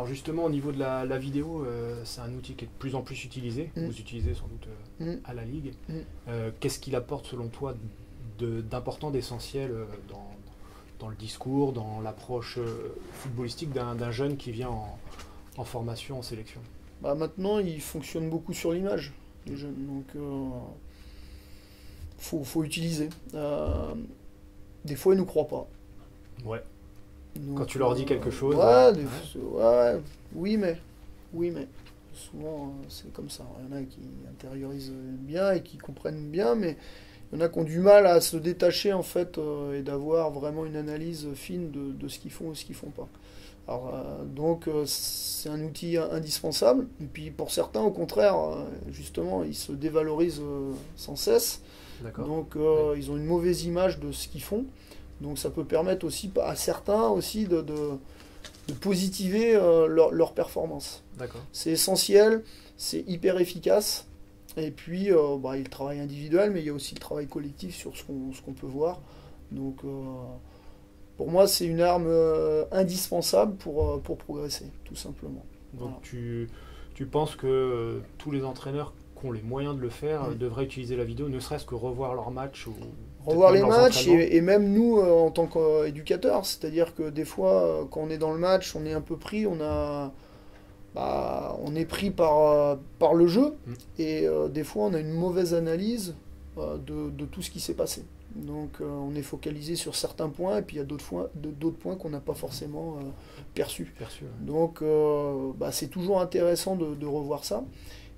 Alors justement, au niveau de la vidéo, c'est un outil qui est de plus en plus utilisé. Vous utilisez sans doute à la Ligue. Qu'est-ce qu'il apporte selon toi d'important, d'essentiel dans le discours, dans l'approche footballistique d'un jeune qui vient en formation, en sélection? Bah, maintenant, ils fonctionnent beaucoup sur l'image, les jeunes. Donc, faut utiliser. Des fois, ils ne nous croient pas. Ouais. Donc, Quand tu leur dis quelque chose. Ouais, ouais, oui, mais. Oui, mais. Souvent, c'est comme ça. Il y en a qui intériorisent bien et qui comprennent bien, mais il y en a qui ont du mal à se détacher, en fait, et d'avoir vraiment une analyse fine de ce qu'ils font et ce qu'ils font pas. Alors, c'est un outil indispensable. Et puis, pour certains, au contraire, justement, ils se dévalorisent sans cesse. D'accord. Donc, ils ont une mauvaise image de ce qu'ils font. Donc ça peut permettre aussi à certains aussi de positiver leur performance. D'accord. C'est essentiel, c'est hyper efficace. Et puis, il y a le travail individuel, mais il y a aussi le travail collectif sur ce qu'on peut voir. Donc, pour moi, c'est une arme indispensable pour progresser, tout simplement. Donc Voilà. tu penses que tous les entraîneurs qui ont les moyens de le faire devraient utiliser la vidéo, ne serait-ce que revoir leurs matchs ou Revoir les peut-être même leurs matchs entraînements. et même nous en tant qu'éducateurs, c'est-à-dire que des fois, quand on est dans le match, on est un peu pris, on est pris par le jeu et des fois on a une mauvaise analyse de tout ce qui s'est passé. Donc on est focalisé sur certains points et puis il y a d'autres points qu'on n'a pas forcément perçus. Perçu, ouais. Donc c'est toujours intéressant de revoir ça.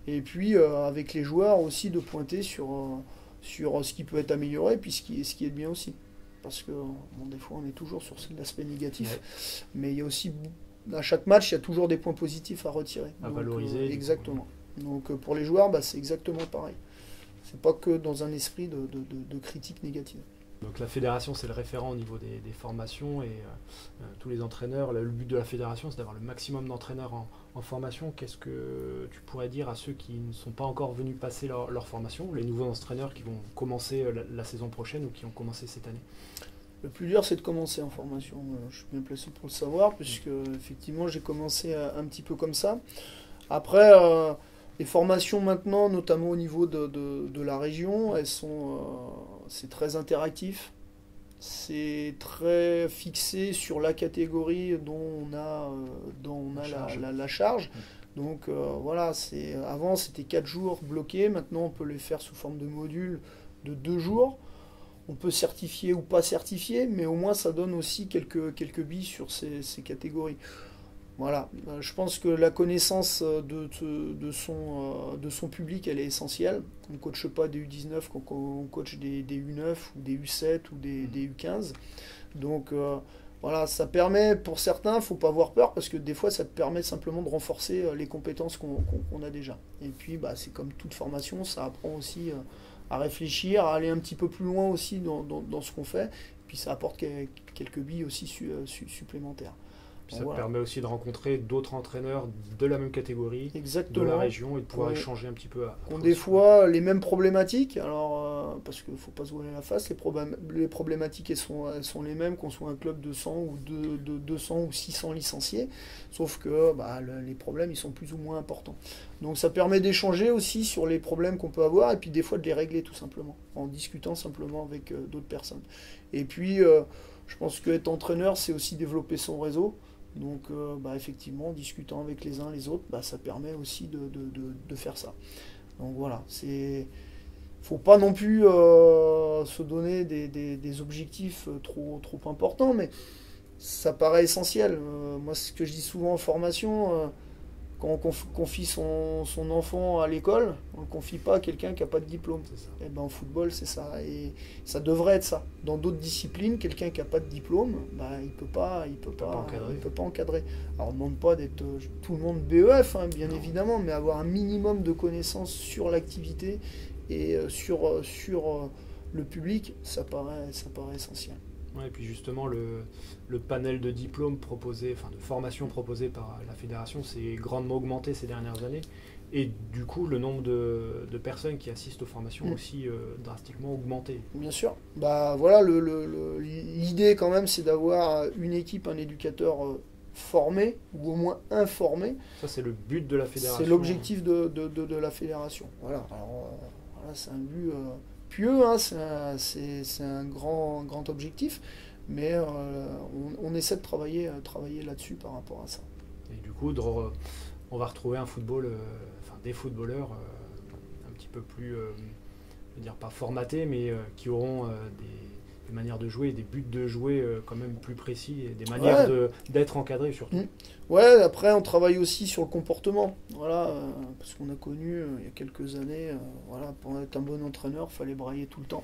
Et puis avec les joueurs aussi de pointer sur ce qui peut être amélioré et puis ce qui est bien aussi. Parce que des fois on est toujours sur l'aspect négatif, mais il y a aussi, à chaque match, il y a toujours des points positifs à retirer. À valoriser. Exactement. Donc pour les joueurs, c'est exactement pareil. C'est pas que dans un esprit de critique négative. Donc la fédération, c'est le référent au niveau des formations et tous les entraîneurs. Le but de la fédération, c'est d'avoir le maximum d'entraîneurs en formation. Qu'est-ce que tu pourrais dire à ceux qui ne sont pas encore venus passer leur formation, les nouveaux entraîneurs qui vont commencer la saison prochaine ou qui ont commencé cette année? Le plus dur, c'est de commencer en formation. Je suis bien placé pour le savoir, puisque effectivement, j'ai commencé un petit peu comme ça. Après, les formations maintenant, notamment au niveau de la région, c'est très interactif. C'est très fixé sur la catégorie dont on a la charge. Donc voilà, avant c'était 4 jours bloqués, maintenant on peut les faire sous forme de modules de 2 jours. On peut certifier ou pas certifier, mais au moins ça donne aussi quelques billes sur ces catégories. Voilà, je pense que la connaissance de son public, elle est essentielle. On ne coache pas des U19, on coach des U9 ou des U7 ou des U15. Donc voilà, ça permet, pour certains, il ne faut pas avoir peur, parce que des fois, ça te permet simplement de renforcer les compétences qu'on a déjà. Et puis, c'est comme toute formation, ça apprend aussi à réfléchir, à aller un petit peu plus loin aussi dans ce qu'on fait. Et puis, ça apporte quelques billes aussi supplémentaires. Puis ça Voilà. te permet aussi de rencontrer d'autres entraîneurs de la même catégorie, Exactement. de la région, et de pouvoir échanger un petit peu. Qui ont des fois les mêmes problématiques, alors parce qu'il ne faut pas se voiler la face, les problématiques elles sont les mêmes qu'on soit un club de 100 ou de 200 ou 600 licenciés, sauf que les problèmes ils sont plus ou moins importants. Donc ça permet d'échanger aussi sur les problèmes qu'on peut avoir et puis des fois de les régler tout simplement, en discutant simplement avec d'autres personnes. Et puis je pense qu'être entraîneur c'est aussi développer son réseau. Donc effectivement, en discutant avec les uns les autres, ça permet aussi de faire ça. Donc voilà, faut pas non plus se donner des objectifs trop importants, mais ça paraît essentiel. Moi, ce que je dis souvent en formation, quand on confie son enfant à l'école, on ne le confie pas à quelqu'un qui n'a pas de diplôme. Et en football, c'est ça. Et ça devrait être ça. Dans d'autres disciplines, quelqu'un qui n'a pas de diplôme, il peut pas encadrer. Alors on ne demande pas d'être tout le monde BEF, bien évidemment, mais avoir un minimum de connaissances sur l'activité et sur le public, ça paraît essentiel. Ouais, et puis justement, le panel de diplômes proposés, enfin de formations proposées par la fédération s'est grandement augmenté ces dernières années. Et du coup, le nombre de personnes qui assistent aux formations aussi drastiquement augmenté. Bien sûr. Voilà, l'idée quand même, c'est d'avoir une équipe, un éducateur former ou au moins informer. Ça, c'est le but de la fédération. C'est l'objectif de la fédération. Voilà. Alors, voilà, c'est un but pieux, hein, c'est un grand objectif, mais on essaie de travailler là-dessus par rapport à ça. Et du coup, on va retrouver un football, des footballeurs un petit peu plus, je veux dire pas formatés, mais qui auront des manières de jouer, des buts de jouer quand même plus précis, et des manières d'être encadrés surtout. Ouais, après on travaille aussi sur le comportement, voilà, parce qu'on a connu il y a quelques années, voilà, pour être un bon entraîneur, il fallait brailler tout le temps.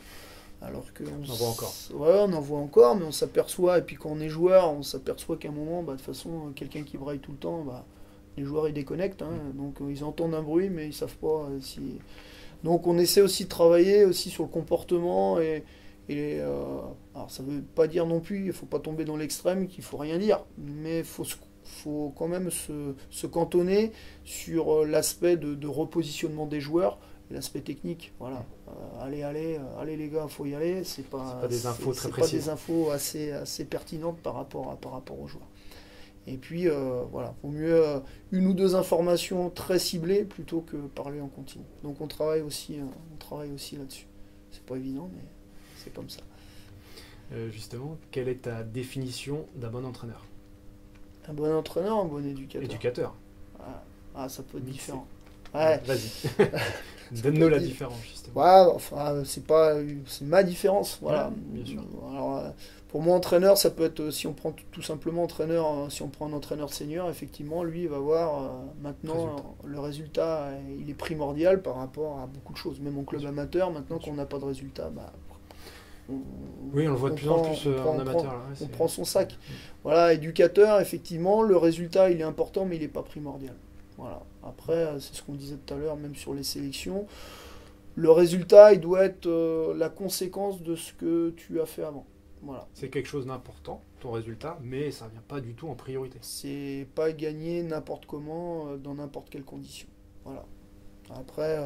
Alors que on en voit encore. Ouais, on en voit encore, mais on s'aperçoit, et puis quand on est joueur, on s'aperçoit qu'à un moment, de toute façon, quelqu'un qui braille tout le temps, les joueurs ils déconnectent, hein, donc ils entendent un bruit, mais ils savent pas si. Donc on essaie aussi de travailler aussi sur le comportement alors ça veut pas dire non plus, il faut pas tomber dans l'extrême, qu'il faut rien dire, mais faut quand même se cantonner sur l'aspect de repositionnement des joueurs, l'aspect technique, voilà. Allez les gars, faut y aller. C'est pas des infos très précises. C'est pas des infos assez pertinentes par rapport aux joueurs. Et puis voilà, vaut mieux une ou deux informations très ciblées plutôt que parler en continu. Donc on travaille aussi là-dessus. C'est pas évident, mais c'est comme ça. Justement, quelle est ta définition d'un bon entraîneur? Un bon entraîneur, un bon éducateur. Éducateur. Ça peut être différent. Ouais. Vas-y. Donne-nous la différence, justement. Ouais, enfin, c'est ma différence, voilà. Ouais, bien sûr. Alors, pour moi, entraîneur, ça peut être, si on prend tout simplement entraîneur, si on prend un entraîneur senior, effectivement, lui, il va voir maintenant le résultat, il est primordial par rapport à beaucoup de choses. Même en club amateur, maintenant qu'on n'a pas de résultat, on le voit de plus en plus en amateur. On prend son sac. Voilà, éducateur, effectivement, le résultat, il est important, mais il n'est pas primordial. Voilà. Après, c'est ce qu'on disait tout à l'heure, même sur les sélections. Le résultat, il doit être la conséquence de ce que tu as fait avant. Voilà. C'est quelque chose d'important, ton résultat, mais ça ne vient pas du tout en priorité. C'est pas gagner n'importe comment, dans n'importe quelle condition. Voilà. Après,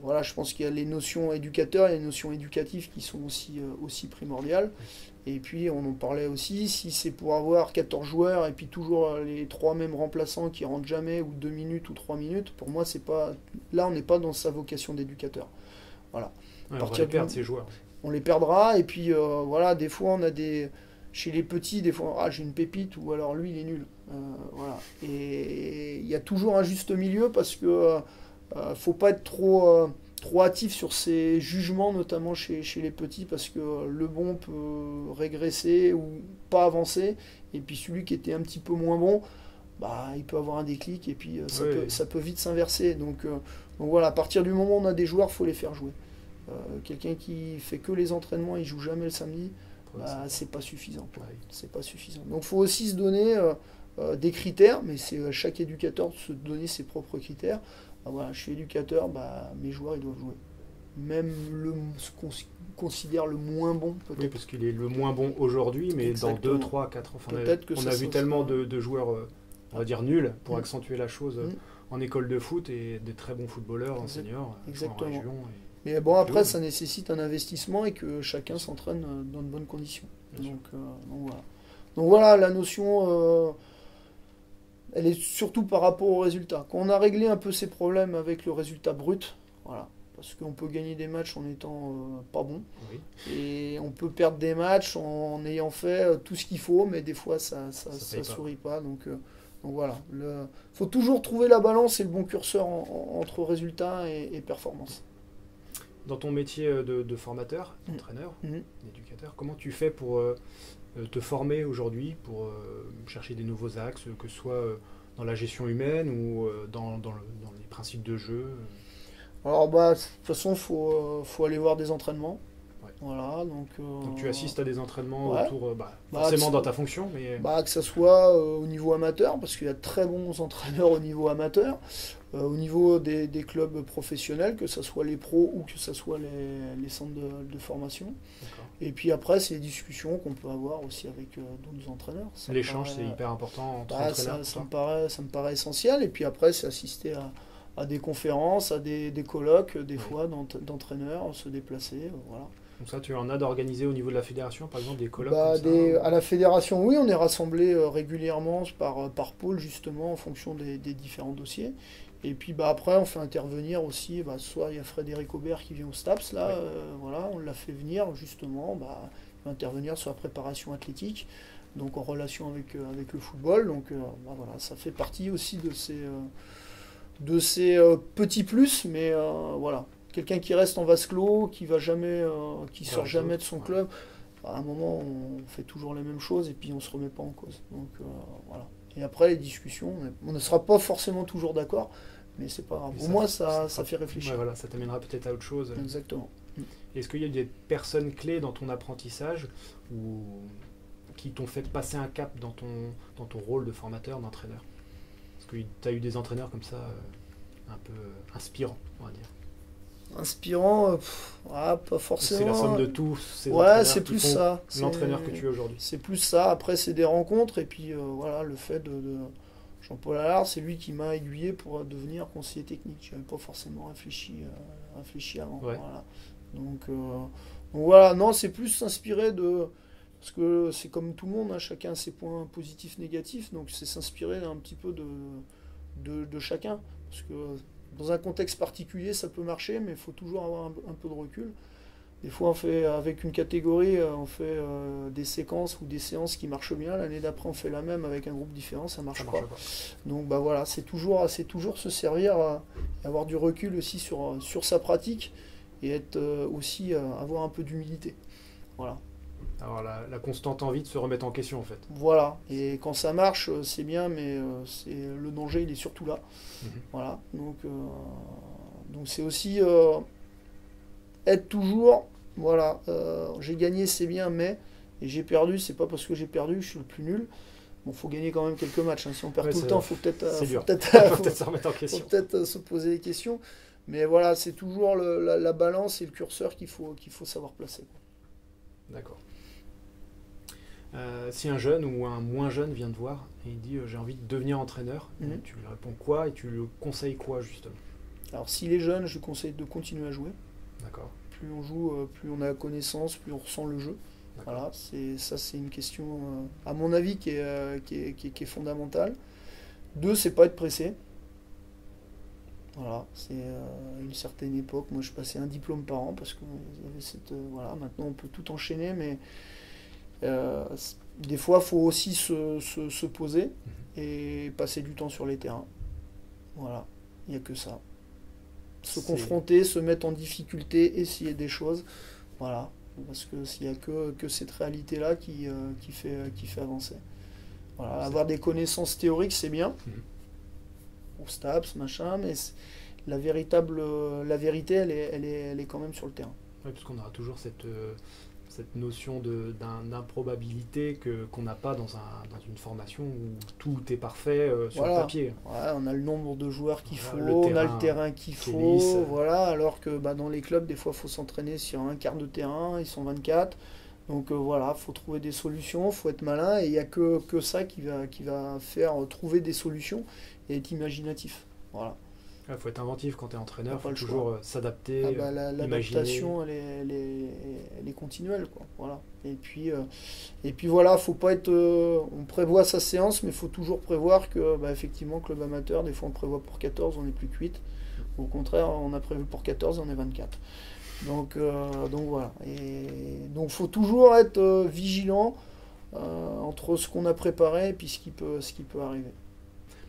voilà, je pense qu'il y a les notions éducateurs et les notions éducatives qui sont aussi primordiales. Et puis, on en parlait aussi, si c'est pour avoir 14 joueurs et puis toujours les 3 mêmes remplaçants qui rentrent jamais, ou 2 minutes ou 3 minutes, pour moi, c'est pas. Là, on n'est pas dans sa vocation d'éducateur. Voilà. Ouais, on va les perdre, ces joueurs. On les perdra, et puis voilà, des fois, on a des. Chez les petits, des fois, j'ai une pépite, ou alors lui, il est nul. Voilà. Et il y a toujours un juste milieu parce que faut pas être trop hâtif sur ses jugements, notamment chez les petits, parce que le bon peut régresser ou pas avancer, et puis celui qui était un petit peu moins bon, il peut avoir un déclic, et puis ça peut vite s'inverser. Donc voilà, à partir du moment où on a des joueurs, il faut les faire jouer. Quelqu'un qui fait que les entraînements, il joue jamais le samedi, c'est pas suffisant. C'est pas suffisant. Donc il faut aussi se donner des critères, mais c'est à chaque éducateur de se donner ses propres critères. Voilà, je suis éducateur, mes joueurs ils doivent jouer. Même ce qu'on considère le moins bon, peut-être. Oui, parce qu'il est le moins bon aujourd'hui, mais exactement. Dans 2, 3, 4 ans, on a vu tellement de joueurs, on va dire nuls, pour accentuer la chose en école de foot, et des très bons footballeurs en senior, en région. Mais bon, après, ça nécessite un investissement et que chacun s'entraîne dans de bonnes conditions. Donc voilà. Donc voilà, la notion. Elle est surtout par rapport au résultat. Quand on a réglé un peu ces problèmes avec le résultat brut, voilà, parce qu'on peut gagner des matchs en étant pas bon, et on peut perdre des matchs en ayant fait tout ce qu'il faut, mais des fois ça sourit pas. Donc voilà, faut toujours trouver la balance et le bon curseur entre résultat et performance. Dans ton métier de formateur, d'entraîneur, d'éducateur, comment tu fais pour te former aujourd'hui, pour chercher des nouveaux axes, que ce soit dans la gestion humaine ou dans les principes de jeu? Alors de toute façon, faut aller voir des entraînements. Ouais. Voilà, donc tu assistes à des entraînements autour, forcément dans ta fonction, mais que ce soit au niveau amateur, parce qu'il y a de très bons entraîneurs au niveau amateur, au niveau des clubs professionnels, que ce soit les pros ou que ce soit les centres de formation. Et puis après, c'est les discussions qu'on peut avoir aussi avec d'autres entraîneurs. L'échange, c'est hyper important entre entraîneurs. Ça me paraît essentiel. Et puis après, c'est assister à des conférences, à des colloques, des fois, d'entraîneurs, se déplacer. Voilà. Donc ça, tu en as d'organiser au niveau de la fédération, par exemple, des colloques À la fédération, oui, on est rassemblés régulièrement par pôle, justement, en fonction des différents dossiers. Et puis après, on fait intervenir aussi, soit il y a Frédéric Aubert qui vient au STAPS, là, voilà, on l'a fait venir, justement, il va intervenir sur la préparation athlétique, donc en relation avec le football. Donc voilà, ça fait partie aussi de ces petits plus, mais voilà. Quelqu'un qui reste en vase clos, qui va jamais, qui sort jamais de son club, à un moment, on fait toujours les mêmes choses et puis on se remet pas en cause. Donc voilà. Et après, les discussions, on ne sera pas forcément toujours d'accord, mais c'est pas grave. Au moins, ça fait réfléchir. Ouais, voilà, ça t'amènera peut-être à autre chose. Exactement. Est-ce qu'il y a des personnes clés dans ton apprentissage ou qui t'ont fait passer un cap dans ton rôle de formateur, d'entraîneur? Est-ce que tu as eu des entraîneurs comme ça, un peu inspirants, on va dire? Inspirant, pas forcément. C'est la somme de tous ces entraîneurs. C'est plus ça. L'entraîneur que tu es aujourd'hui. C'est plus ça. Après, c'est des rencontres et puis voilà, le fait de Jean-Paul Allard, c'est lui qui m'a aiguillé pour devenir conseiller technique. Je n'avais pas forcément réfléchi avant. Ouais. Voilà. Donc voilà, non, c'est plus s'inspirer de. Parce que c'est comme tout le monde, hein, chacun a ses points positifs, négatifs. Donc c'est s'inspirer un petit peu de chacun. Parce que dans un contexte particulier, ça peut marcher, mais il faut toujours avoir un peu de recul. Des fois, on fait avec une catégorie, on fait des séquences ou des séances qui marchent bien. L'année d'après, on fait la même avec un groupe différent, ça marche pas. Donc voilà, c'est toujours se servir, avoir du recul aussi sur sa pratique et être aussi avoir un peu d'humilité. Voilà. Alors la constante envie de se remettre en question en fait. Voilà, et quand ça marche, c'est bien, mais le danger, il est surtout là. Voilà, donc c'est aussi être toujours, voilà, j'ai gagné, c'est bien, mais, et j'ai perdu, c'est pas parce que j'ai perdu, je suis le plus nul. Bon, faut gagner quand même quelques matchs, hein. Si on perd tout le temps, faut peut-être se remettre en question. Faut peut-être se poser des questions. Mais voilà, c'est toujours la balance et le curseur qu'il faut savoir placer. D'accord. Si un jeune ou un moins jeune vient te voir et il dit j'ai envie de devenir entraîneur, tu lui réponds quoi et tu lui conseilles quoi justement? Alors s'il est jeune, je lui conseille de continuer à jouer. D'accord. Plus on joue, plus on a la connaissance, plus on ressent le jeu. Voilà, c'est une question, à mon avis, qui est fondamentale. 2, c'est pas être pressé. Voilà, c'est une certaine époque. Moi, je passais un diplôme par an parce que voilà, maintenant on peut tout enchaîner, mais des fois, il faut aussi se poser et passer du temps sur les terrains. Voilà, il n'y a que ça. Se confronter, se mettre en difficulté, essayer des choses. Voilà, parce que s'il n'y a que cette réalité-là qui fait avancer. Voilà, avoir des connaissances théoriques, c'est bien. Au STAPS, machin, mais la vérité, elle est quand même sur le terrain. Oui, parce qu'on aura toujours cette notion d'improbabilité qu'on n'a pas dans une formation où tout est parfait sur le papier. Ouais, on a le nombre de joueurs qu'il faut, on a le terrain qu'il faut, voilà, alors que dans les clubs, des fois, il faut s'entraîner sur un quart de terrain, ils sont 24. Donc voilà, il faut trouver des solutions, il faut être malin, et il n'y a que ça qui va faire trouver des solutions et être imaginatif. Voilà. Il faut être inventif quand tu es entraîneur, il faut toujours s'adapter, l'adaptation, elle est continuelle, quoi. Voilà. Et puis voilà, faut pas être. On prévoit sa séance, mais il faut toujours prévoir que, effectivement, club amateur, des fois on prévoit pour 14, on n'est plus que 8. Au contraire, on a prévu pour 14, on est 24. Donc voilà. Et donc faut toujours être vigilant entre ce qu'on a préparé et puis ce qui peut arriver.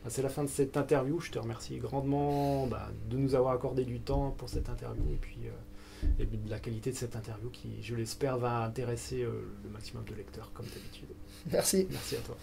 C'est la fin de cette interview. Je te remercie grandement de nous avoir accordé du temps pour cette interview et puis de la qualité de cette interview qui, je l'espère, va intéresser le maximum de lecteurs comme d'habitude. Merci. Merci à toi.